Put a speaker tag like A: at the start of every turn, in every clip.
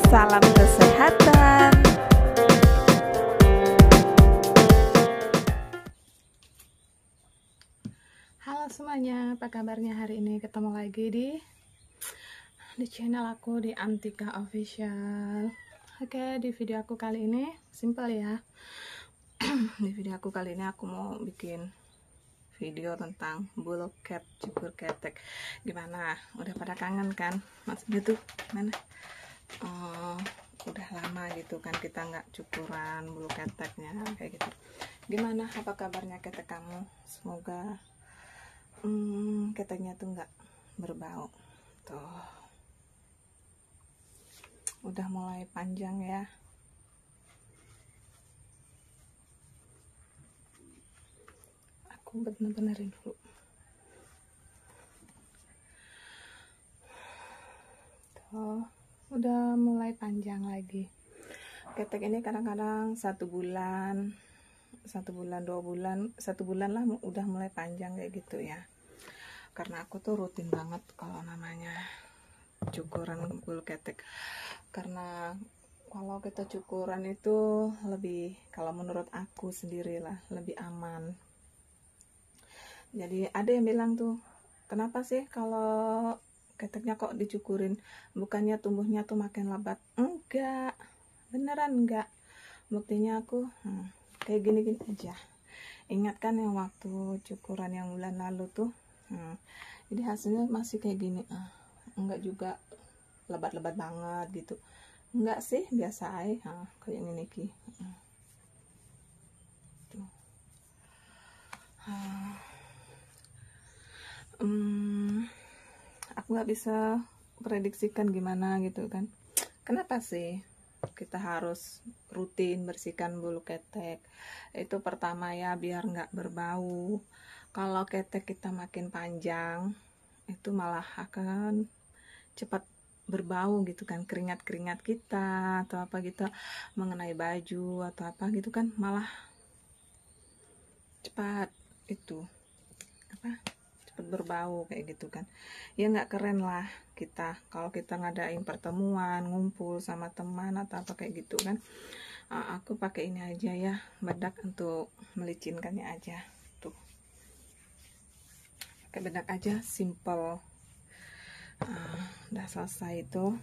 A: Salam kesehatan. Halo semuanya, apa kabarnya hari ini? Ketemu lagi di channel aku di Antika Official. Oke, di video aku kali ini simple ya. Di video aku kali ini aku mau bikin video tentang bulu cat, cukur ketek. Gimana? Udah pada kangen kan? Maksudnya tuh gimana? Udah lama gitu kan kita nggak cukuran bulu keteknya kayak gitu. Gimana? Apa kabarnya ketek kamu? Semoga keteknya tuh nggak berbau. Tuh, udah mulai panjang ya. Aku bener-benerin dulu. Tuh, udah mulai panjang lagi. Ketek ini kadang-kadang 1 bulan, 2 bulan, 1 bulan lah udah mulai panjang kayak gitu ya. Karena aku tuh rutin banget kalau namanya cukuran bulu ketek. Karena kalau kita cukuran itu lebih, kalau menurut aku sendiri lah, lebih aman. Jadi ada yang bilang tuh, kenapa sih kalau keteknya kok dicukurin, bukannya tumbuhnya tuh makin lebat? Enggak, beneran enggak. Buktinya aku kayak gini-gini aja. Ingat kan yang waktu cukuran yang bulan lalu tuh, jadi hasilnya masih kayak gini. Enggak juga lebat-lebat banget gitu, enggak sih, biasa aja. Kayak ini Ki. Aku nggak bisa prediksikan gimana gitu kan. Kenapa sih kita harus rutin bersihkan bulu ketek? Itu pertama ya, biar nggak berbau. Kalau ketek kita makin panjang, itu malah akan cepat berbau gitu kan. Keringat-keringat kita atau apa gitu mengenai baju atau apa gitu kan, malah cepat itu apa, cepat berbau kayak gitu kan. Ya nggak keren lah kita kalau kita ngadain pertemuan, ngumpul sama teman atau apa kayak gitu kan. Aku pakai ini aja ya, bedak untuk melicinkannya aja tuh. Pakai bedak aja, simple. Udah selesai itu.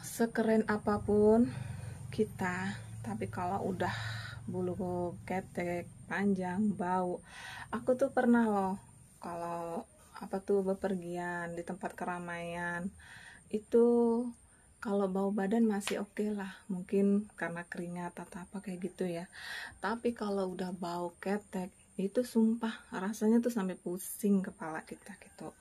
A: Sekeren apapun kita, tapi kalau udah bulu ketek panjang, bau. Aku tuh pernah loh, kalau apa tuh bepergian di tempat keramaian, itu kalau bau badan masih oke lah, mungkin karena keringat atau apa kayak gitu ya. Tapi kalau udah bau ketek, itu sumpah rasanya tuh sampai pusing kepala kita gitu.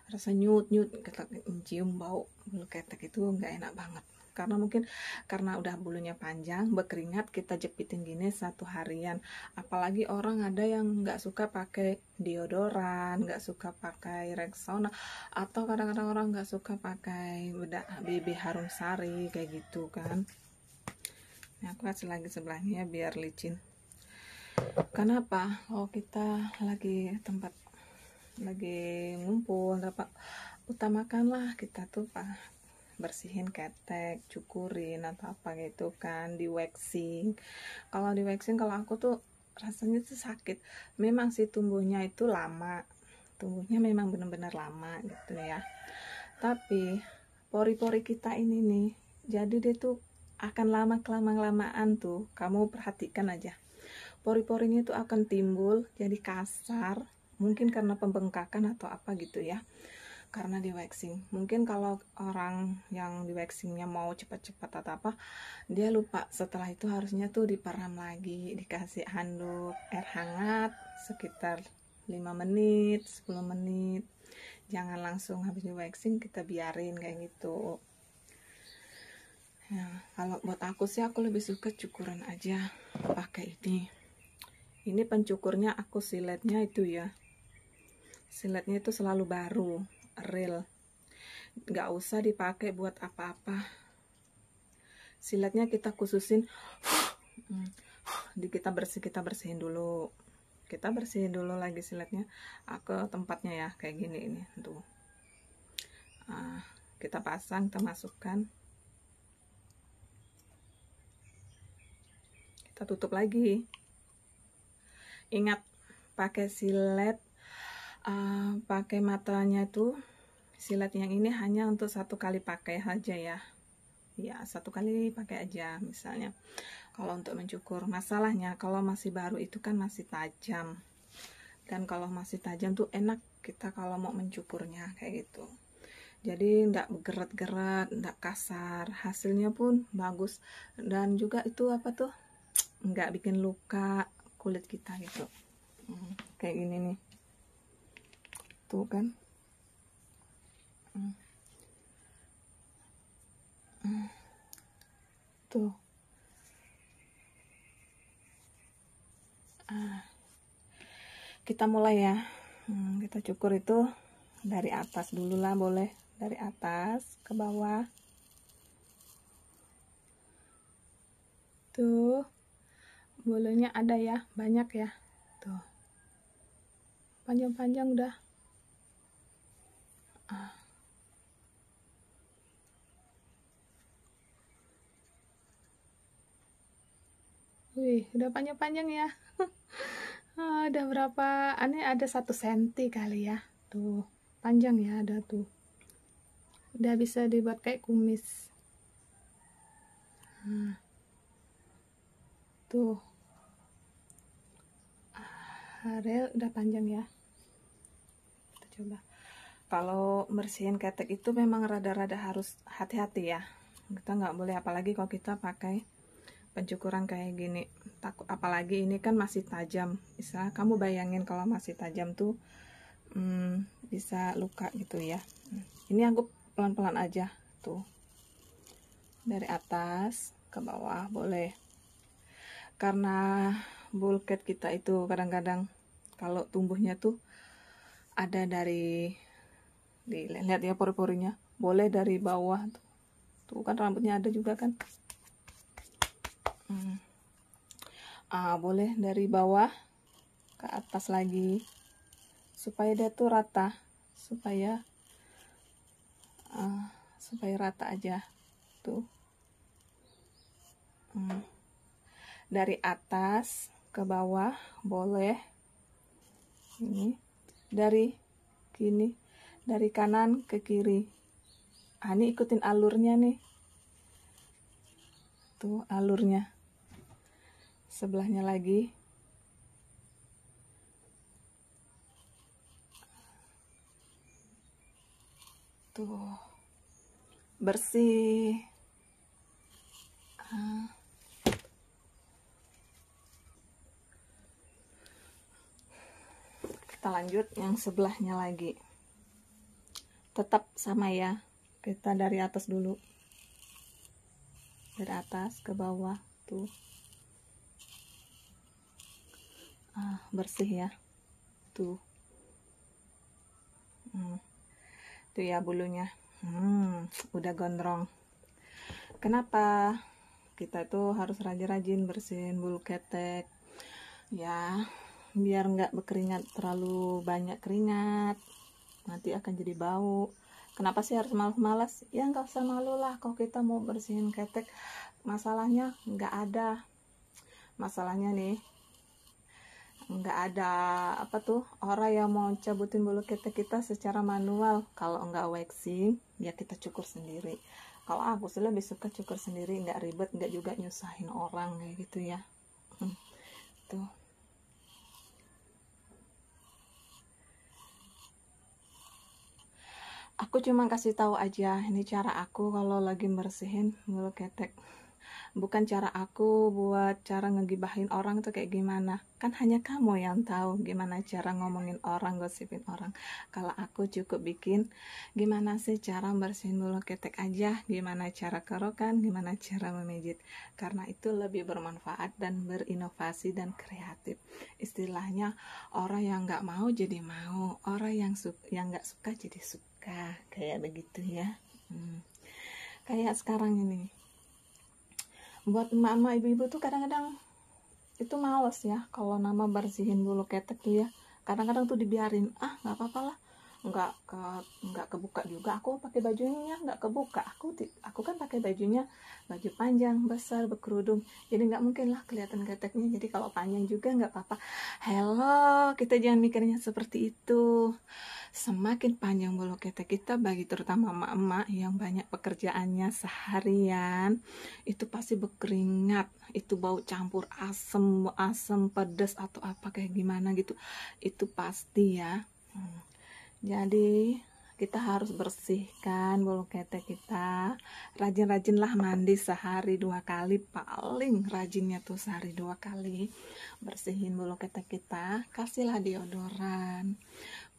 A: Rasa nyut-nyut, kita cium bau bulu ketek itu nggak enak banget. Karena mungkin karena udah bulunya panjang, berkeringat, kita jepitin gini 1 harian. Apalagi orang ada yang nggak suka pakai deodoran, nggak suka pakai Rexona, atau kadang-kadang orang nggak suka pakai bedak BB Harum Sari kayak gitu kan. Nah, aku kasih lagi sebelahnya biar licin. Kenapa? Oh, kita lagi ngumpul, dapat utamakanlah kita tuh bersihin ketek, cukurin atau apa gitu kan, di waxing. Kalau di waxing, kalau aku tuh rasanya tuh sakit. Memang sih tumbuhnya itu lama, tumbuhnya memang benar-benar lama gitu ya. Tapi pori-pori kita ini nih, jadi dia tuh akan lama kelamaan tuh, kamu perhatikan aja. Pori-porinya itu akan timbul jadi kasar, mungkin karena pembengkakan atau apa gitu ya, karena di waxing. Mungkin kalau orang yang di waxingnya mau cepat-cepat atau apa, dia lupa setelah itu harusnya tuh diperam lagi, dikasih handuk air hangat sekitar 5 menit, 10 menit. Jangan langsung habis di waxing kita biarin kayak gitu. Nah, kalau buat aku sih, aku lebih suka cukuran aja pakai ini. Ini pencukurnya aku siletnya itu ya, siletnya itu selalu baru, real, nggak usah dipakai buat apa-apa. Siletnya kita khususin, kita bersihin dulu, lagi siletnya ke tempatnya ya, kayak gini ini tuh. kita pasang, kita masukkan, kita tutup lagi. Ingat pakai silet, pakai matanya itu silet yang ini hanya untuk 1 kali pakai saja ya. Ya 1 kali pakai aja misalnya. Kalau untuk mencukur, masalahnya kalau masih baru itu kan masih tajam, dan kalau masih tajam tuh enak kita kalau mau mencukurnya kayak gitu. Jadi enggak geret-geret, enggak kasar, hasilnya pun bagus, dan juga itu apa tuh, enggak bikin luka kulit kita gitu. Kayak gini nih, tuh kan. Tuh. Kita mulai ya. Kita cukur itu dari atas dulu lah, boleh dari atas ke bawah. Tuh, bolanya ada ya, banyak ya. Tuh, panjang-panjang udah. Wih, udah panjang-panjang ya. Ada berapa? Ini ada 1 senti kali ya. Tuh, panjang ya, ada tuh. Udah bisa dibuat kayak kumis. Tuh. Rel udah panjang ya. Kita coba. Kalau bersihin ketek itu memang rada-rada harus hati-hati ya. Kita nggak boleh, apalagi kalau kita pakai pencukuran kayak gini. Takut, apalagi ini kan masih tajam. Bisa kamu bayangin kalau masih tajam tuh bisa luka gitu ya. Ini aku pelan-pelan aja tuh, dari atas ke bawah boleh, karena bulket kita itu kadang-kadang kalau tumbuhnya tuh ada dari, dilihat ya pori-porinya, boleh dari bawah tuh kan rambutnya ada juga kan. Boleh dari bawah ke atas lagi supaya dia tuh rata, supaya rata aja tuh. Dari atas ke bawah boleh, ini dari gini, dari kanan ke kiri. Ini ikutin alurnya nih, tuh alurnya. Sebelahnya lagi, tuh bersih. Kita lanjut yang sebelahnya lagi, tetap sama ya, kita dari atas dulu, dari atas ke bawah tuh. Bersih ya tuh. Tuh ya bulunya, udah gondrong. Kenapa kita tuh harus rajin-rajin bersihin bulu ketek ya, biar nggak berkeringat terlalu banyak keringat, nanti akan jadi bau. Kenapa sih harus malas-malas? Ya nggak usah malu lah kalau kita mau bersihin ketek. Masalahnya nggak ada, masalahnya nih nggak ada apa tuh orang yang mau cabutin bulu ketek kita secara manual. Kalau nggak waxing ya kita cukur sendiri. Kalau aku sih lebih suka cukur sendiri, nggak ribet, nggak juga nyusahin orang kayak gitu ya. Tuh. Aku cuma kasih tahu aja, ini cara aku kalau lagi bersihin bulu ketek. Bukan cara aku buat cara ngegibahin orang tuh kayak gimana. Kan hanya kamu yang tahu gimana cara ngomongin orang, gosipin orang. Kalau aku cukup bikin gimana sih cara bersihin bulu ketek aja, gimana cara kerokan, gimana cara memijit. Karena itu lebih bermanfaat dan berinovasi dan kreatif. Istilahnya orang yang nggak mau jadi mau, orang yang nggak suka jadi suka, kayak begitu ya. Kayak sekarang ini, buat emak-emak ibu-ibu tuh kadang-kadang itu males ya kalau nama bersihin bulu ketek tuh ya. Kadang-kadang tuh dibiarin, nggak apa-apa lah, nggak kebuka juga. Aku pakai bajunya nggak kebuka. Aku kan pakai bajunya baju panjang besar berkerudung, jadi nggak mungkin lah kelihatan keteknya. Jadi kalau panjang juga nggak apa-apa. Hello, kita jangan mikirnya seperti itu. Semakin panjang bulu ketek kita, bagi terutama emak-emak yang banyak pekerjaannya seharian, itu pasti berkeringat, itu bau campur asem pedas atau apa kayak gimana gitu, itu pasti ya. Jadi kita harus bersihkan bulu ketek kita. Rajin-rajinlah mandi sehari 2 kali, paling rajinnya tuh sehari 2 kali. Bersihin bulu ketek kita, kasihlah deodoran,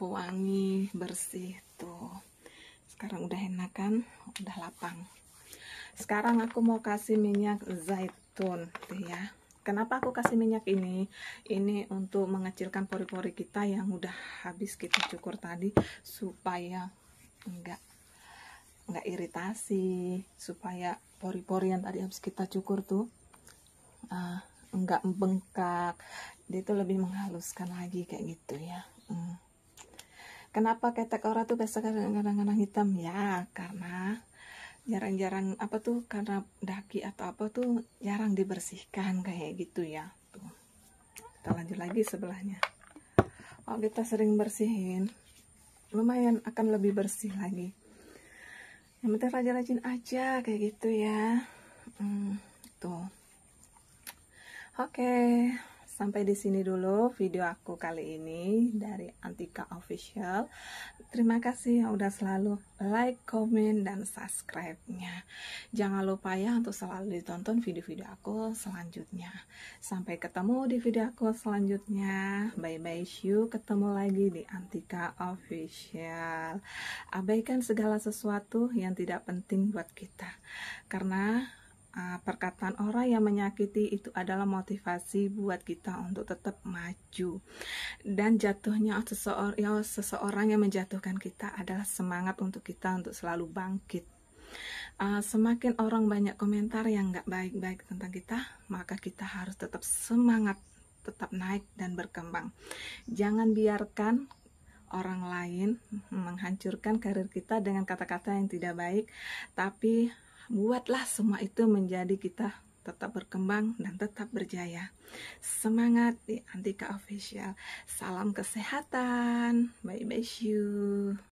A: pewangi, bersih tuh. Sekarang udah enak kan, udah lapang. Sekarang aku mau kasih minyak zaitun tuh ya. Kenapa aku kasih minyak ini? Ini untuk mengecilkan pori-pori kita yang udah habis kita cukur tadi, supaya enggak iritasi, supaya pori-pori yang tadi habis kita cukur tuh enggak bengkak. Dia tuh lebih menghaluskan lagi kayak gitu ya. Kenapa ketek ora tuh biasa kadang-kadang hitam ya? Karena jarang-jarang apa tuh, karena daki atau apa tuh jarang dibersihkan kayak gitu ya. Tuh, kita lanjut lagi sebelahnya. Kalau kita sering bersihin, lumayan akan lebih bersih lagi. Yang penting rajin-rajin aja kayak gitu ya. Tuh. Oke, sampai di sini dulu video aku kali ini dari Antika Official. Terima kasih yang udah selalu like, komen, dan subscribe-nya. Jangan lupa ya untuk selalu ditonton video-video aku selanjutnya. Sampai ketemu di video aku selanjutnya. Bye-bye, see you. Ketemu lagi di Antika Official. Abaikan segala sesuatu yang tidak penting buat kita. Karena perkataan orang yang menyakiti itu adalah motivasi buat kita untuk tetap maju, dan jatuhnya seseorang yang menjatuhkan kita adalah semangat untuk kita untuk selalu bangkit. Semakin orang banyak komentar yang nggak baik-baik tentang kita, maka kita harus tetap semangat, tetap naik dan berkembang. Jangan biarkan orang lain menghancurkan karir kita dengan kata-kata yang tidak baik, tapi buatlah semua itu menjadi kita tetap berkembang dan tetap berjaya. Semangat di Antika Official. Salam kesehatan. Bye bye, you.